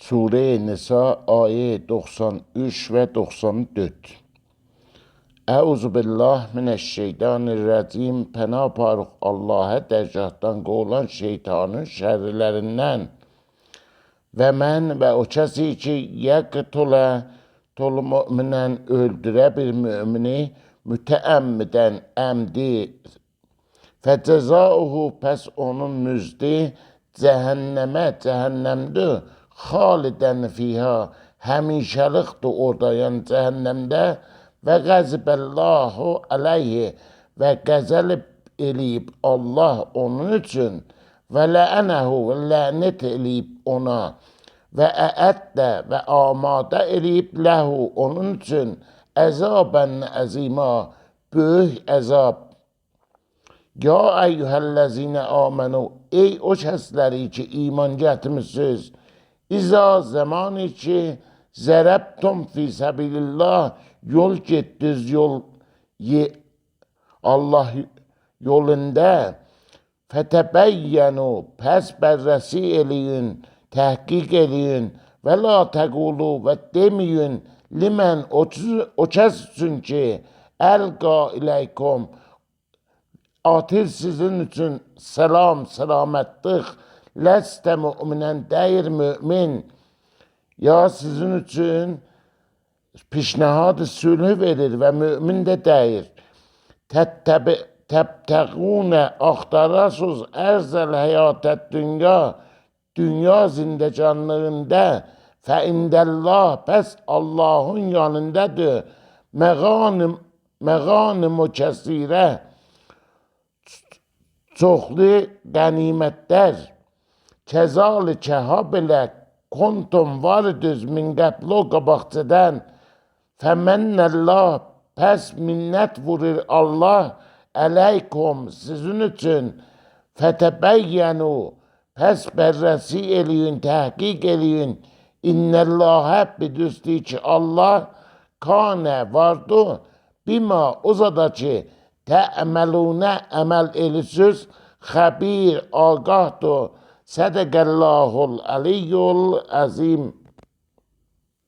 Sure-i Nisa ayə 93 və 94. Əuzubillah minəşşeytanirracim. Pənah aparıq Allah'a dərgahdan qovulan şeytanın şərrilərindən. Və mən və o kəsi ki, yəqtulə müminən öldürə bir mümini mütəəmmidən əmdi. Fəcəzauhu, pəs onun müzdi cəhənnəmə, cəhənnəmdir. Xalidən fiha, həmişəlikdir orada, yəni cəhənnəmdə. Və qəzibəllahu aleyhi, və qəzəlib eləyib Allah onun üçün. Və ləənəhu, və lənət eləyib ona. Və əəddə, və amadə eləyib ləhu onun üçün. Əzabən əzima, böyük əzab. Ya əyyuhəl-ləzinə amenu, ey o kəsləri ki iman gətirmisiniz. İza zamanı ki zərəbtum fi səbilillah, yol getdiniz Allah yolunda. Fətəbəyyənu, pəs bərrəsi eləyin, təhqiq eləyin. Və la təqulu, və deməyin, limən o kəs üçün ki əlqa iləykum, atır sizin üçün selam, selamətlik. Ləstə müminən, deyir mümin. Ya sizin üçün pişnahadı sülhü verir və mümin də deyir. Təbtəğunə, axtarasız ərzəl həyatət dünya, dünya zindəcanlığında. Fə indəllah, pəs Allahın yanındadır. Məğanim-o kəsirə, çoxlu qənimətlər. Kəzalikə habelə kontum varidüz min qəblo qabaqçıdan. Fəmənnəllah, pəs minnət vurur Allah əleykum sizin üçün. Fətəbəyyənu, pəs bərrəsi eləyin, təhqiq eləyin. İnnəllahə, bidüzdür ki Allah kanə vardı. Bima o zada ki təəməlunə əməl elisiz, xəbir, ağahdır. Sədəqəllahul aliyyul azim.